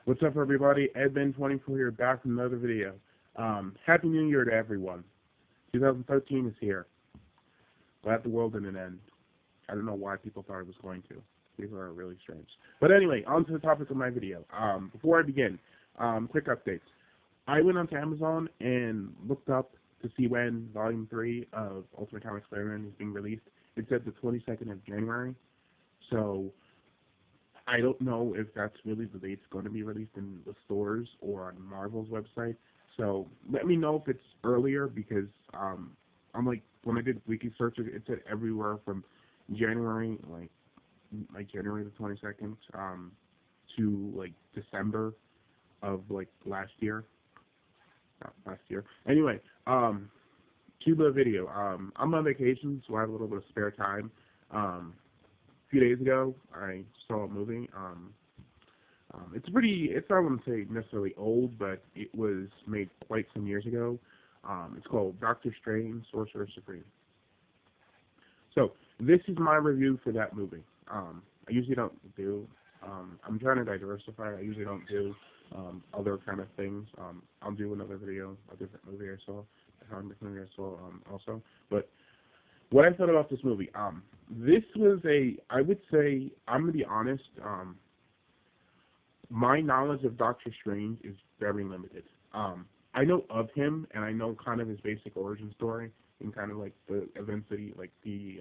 What's up, everybody? Edman24 here, back from another video. Happy New Year to everyone. 2013 is here. Glad the world didn't end. I don't know why people thought it was going to. People are really strange. But anyway, on to the topic of my video. Before I begin, quick updates. I went onto Amazon and looked up to see when Volume 3 of Ultimate Comics Spider-Man is being released. It said the 22nd of January. So I don't know if that's really the date it's going to be released in the stores or on Marvel's website. So let me know if it's earlier, because I'm like, when I did wiki searches, it said everywhere from January, like January the 22nd, to like December of like last year. Not last year. Anyway, to the video. I'm on vacation, so I have a little bit of spare time. A few days ago, I saw a movie. It's I wouldn't say necessarily old, but it was made quite some years ago. It's called Dr.Strange, Sorcerer Supreme. So this is my review for that movie. I usually don't do. I'm trying to diversify. I usually don't do other kind of things. I'll do another video, a different movie I saw, also. But what I thought about this movie, this was I would say, I'm going to be honest, my knowledge of Doctor Strange is very limited. I know of him, and I know kind of his basic origin story, and kind of like the events that the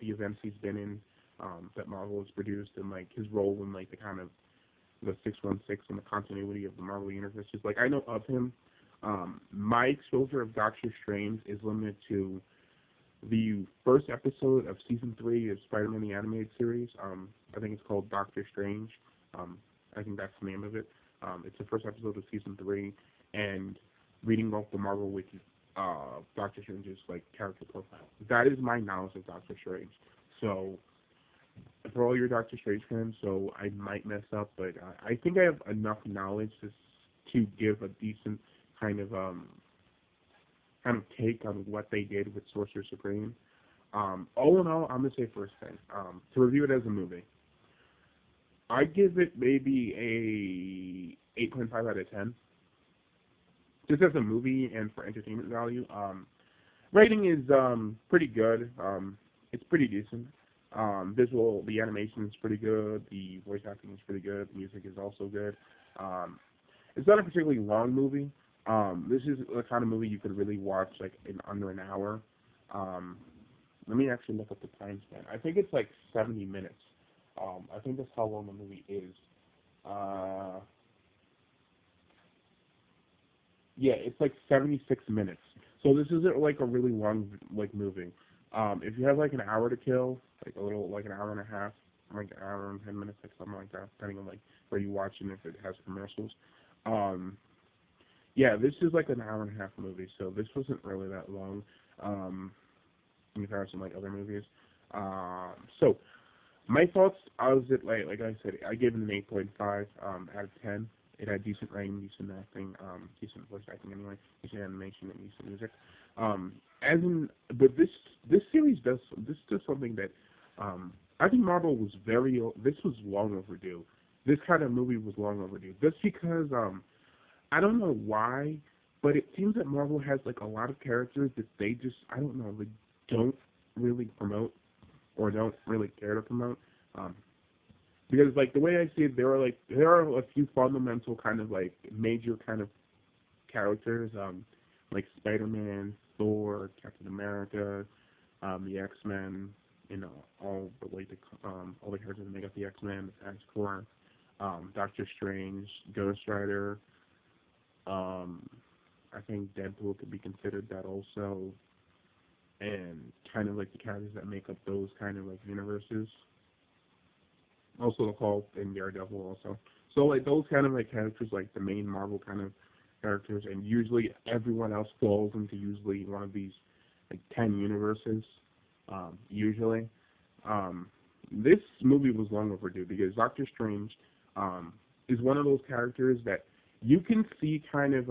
events he's been in, that Marvel has produced, and like his role in like the kind of the 616 and the continuity of the Marvel universe. Just like I know of him. My exposure of Doctor Strange is limited to the first episode of season 3 of Spider-Man the Animated Series. I think it's called Dr. Strange. I think that's the name of it. It's the first episode of season 3, and reading off the Marvel wiki, Doctor Strange's like character profile. That is my knowledge of Doctor Strange. So for all your Doctor Strange fans, so I might mess up, but I think I have enough knowledge to give a decent kind of take on what they did with Sorcerer Supreme. All in all, I'm gonna say first thing, to review it as a movie, I give it maybe a 8.5 out of 10. Just as a movie and for entertainment value. Rating is pretty good. It's pretty decent. The animation is pretty good. The voice acting is pretty good. The music is also good. It's not a particularly long movie. This is the kind of movie you could really watch like in under an hour. Let me actually look up the time span. I think it's like 70 minutes. I think that's how long the movie is. Yeah, it's like 76 minutes. So this isn't like a really long like movie. If you have like an hour to kill, like a little, like an hour and a half, like an hour and 10 minutes, like something like that, depending on like where you watch and if it has commercials. Yeah, this is like an hour and a half movie, so this wasn't really that long, in comparison to like other movies. So my thoughts, I was at like I said, I gave it an 8.5 out of 10. It had decent writing, decent acting, decent voice acting anyway, decent animation, and decent music. But this series does something that I think Marvel was this was long overdue. This kind of movie was long overdue. Just because I don't know why, but it seems that Marvel has like a lot of characters that they just, I don't know, they don't really promote or don't really care to promote. Because like the way I see it, there are a few fundamental kind of like major kind of characters, like Spider-Man, Thor, Captain America, the X-Men, you know, all the characters that make up the X-Men, the Fantastic Four, Doctor Strange, Ghost Rider. I think Deadpool could be considered that also, and kind of like the characters that make up those kind of like universes. Also the Hulk and Daredevil also. So like those kind of like characters, like the main Marvel kind of characters, and usually everyone else falls into usually one of these like 10 universes. Usually, this movie was long overdue because Doctor Strange is one of those characters that you can see kind of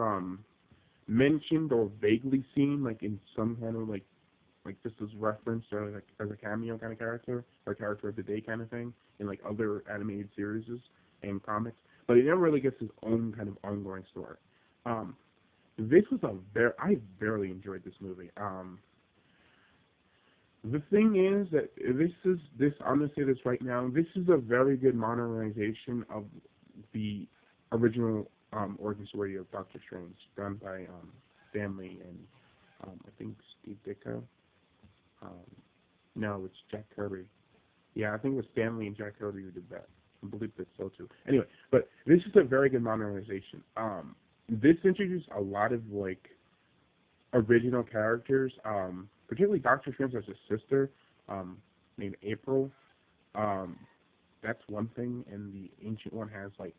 mentioned or vaguely seen like in some kind of like just as reference or like as a cameo kind of character or character of the day kind of thing in like other animated series and comics. but he never really gets his own kind of ongoing story. Um, this was I barely enjoyed this movie. The thing is that I'm gonna say this right now. This is a very good modernization of the original origin story of Doctor Strange, done by Stan Lee and I think Steve Ditko. Um, no, it's Jack Kirby. Yeah, I think it was Stan Lee and Jack Kirby who did that. I believe that's so too. Anyway, but this is a very good modernization. This introduced a lot of like original characters, particularly Doctor Strange has a sister named April. Um, that's one thing, and the Ancient One has like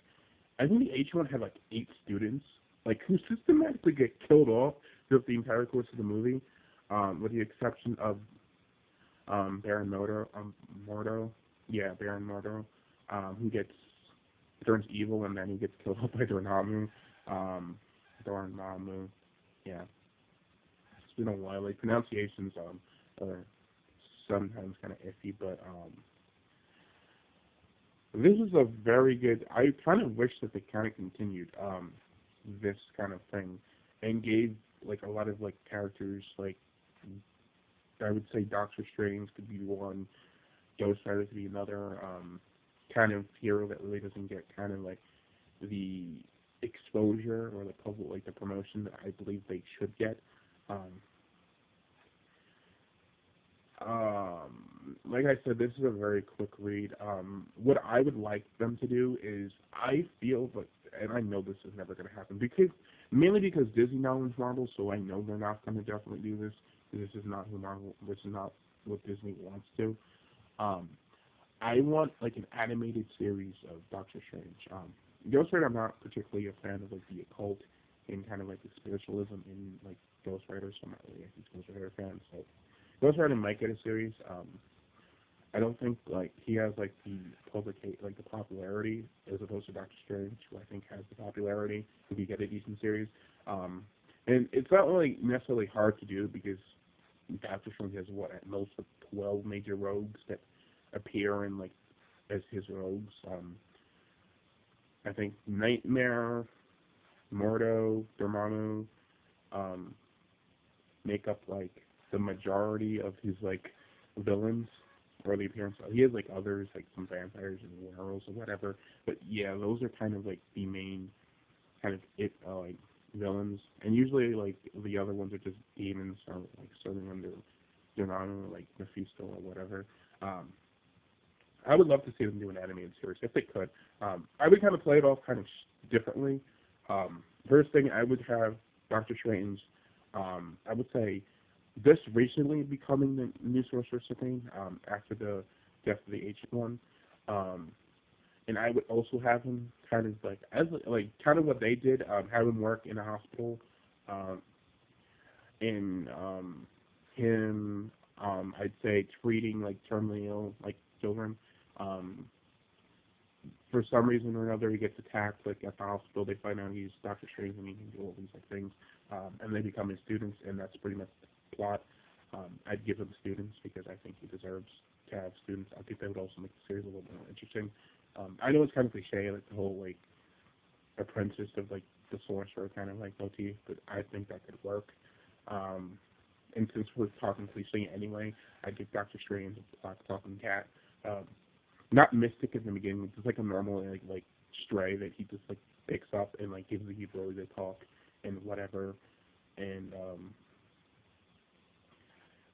I think the Ancient One had like 8 students, like who systematically get killed off throughout the entire course of the movie, with the exception of Baron Mordo, yeah, Baron Mordo, who turns evil and then he gets killed off by Dormammu, Dormammu, yeah. It's been a while. Like pronunciations are sometimes kind of iffy, but this is a very good. I kind of wish that they kind of continued this kind of thing and gave like a lot of like characters like I would say Doctor Strange could be one, Ghost Rider could be another kind of hero that really doesn't get kind of like the exposure or the public like the promotion that I believe they should get. Um, like I said, this is a very quick read. What I would like them to do is, I feel, but and I know this is never going to happen mainly because Disney now owns Marvel, so I know they're not going to definitely do this. This is not who Marvel. This is not what Disney wants to. Um, I want like an animated series of Doctor Strange. Ghost Rider, I'm not particularly a fan of like the occult and kind of like the spiritualism in like Ghost Rider, so I'm not really a huge Ghost Rider fan. So Ghost Rider might get a series. I don't think like he has like the popularity as opposed to Doctor Strange, who I think has the popularity if you get a decent series. And it's not really necessarily hard to do because Doctor Strange has what at most 12 major rogues that appear in like as his rogues. I think Nightmare, Mordo, Dormammu, um, make up like the majority of his like villains or the appearance. He has like others like some vampires and werewolves or whatever, but yeah, those are kind of like the main kind of like villains, and usually like the other ones are just demons or like serving under Donano or like Mephisto or whatever. I would love to see them do an animated series if they could. I would kind of play it off kind of differently. First thing, I would have Doctor Strange. I would say this recently becoming the new Sorcerer Supreme after the death of the Ancient One. And I would also have him kind of like as like kind of what they did, have him work in a hospital, and him I'd say treating like terminally ill like children. Um, for some reason or another, he gets attacked like at the hospital. They find out he's Doctor Strange and he can do all these like things, and they become his students, and that's pretty much the plot. I'd give him students because I think he deserves to have students. I think that would also make the series a little bit more interesting. I know it's kind of cliche, like the whole like apprentice of like the sorcerer kind of like motif, but I think that could work. And since we're talking cliche anyway, I give Doctor Strange a talking cat. Um, Not mystic in the beginning, just like a normal like stray that he just like picks up and like gives the Hebrew to talk and whatever. And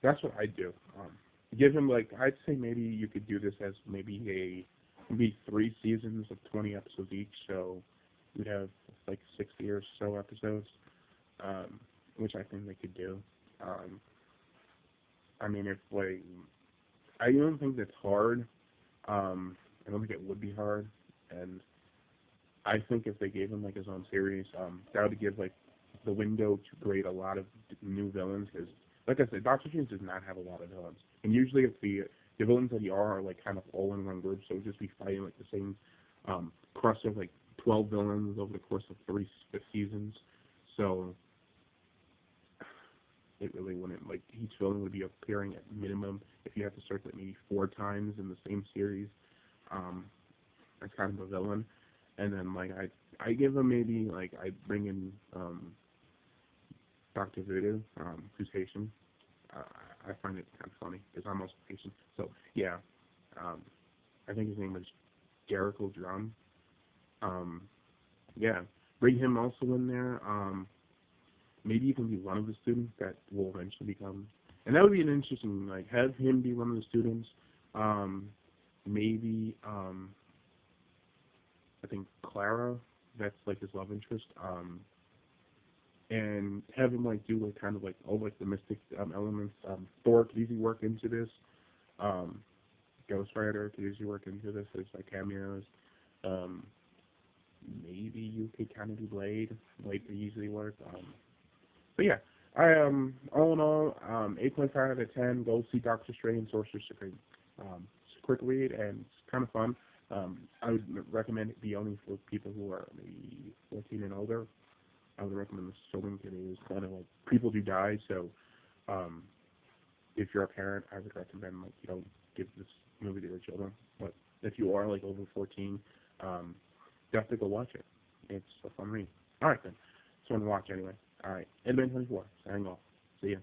that's what I do. Give him like I'd say maybe you could do this as maybe 3 seasons of 20 episodes each, so we'd have like 60 or so episodes, which I think they could do. I mean, if like I don't think that's hard. I don't think it would be hard, and I think if they gave him like his own series, that would give like the window to create a lot of new villains. Because, like I said, Doctor Strange does not have a lot of villains, and usually if the villains that he are like kind of all in one group, so it would just be fighting like the same crush of like 12 villains over the course of 3 seasons. So it really wouldn't like each villain would be appearing at minimum if you have to circulate maybe 4 times in the same series. As kind of a villain. and then like I give him maybe like I bring in Dr. Voodoo, who's Haitian. I find it kind of funny because I'm also Haitian. So yeah, um, I think his name was Jericho Drum. Um, yeah, bring him also in there. Maybe you can be one of the students that will eventually become, and that would be an interesting, like, have him be one of the students. Um, maybe, I think Clara, that's like his love interest. And have him like do like kind of like all like the mystic elements. Thor could easily work into this. Um, Ghost Rider could easily work into this as like cameos. Um, maybe you could kind of do Blade. Blade could easily work. But yeah, I all in all, 8.5 out of 10. Go see Doctor Strange, Sorcerer Supreme. It's a quick read and it's kind of fun. I would recommend it be only for people who are maybe 14 and older. I would recommend this children because it is kind of like people do die. So um, if you're a parent, I would recommend like you don't give this movie to your children. But if you are like over 14, um, definitely go watch it. It's a fun read. All right then, it's fun to watch anyway. All right, Edmund 24 signing off. See ya.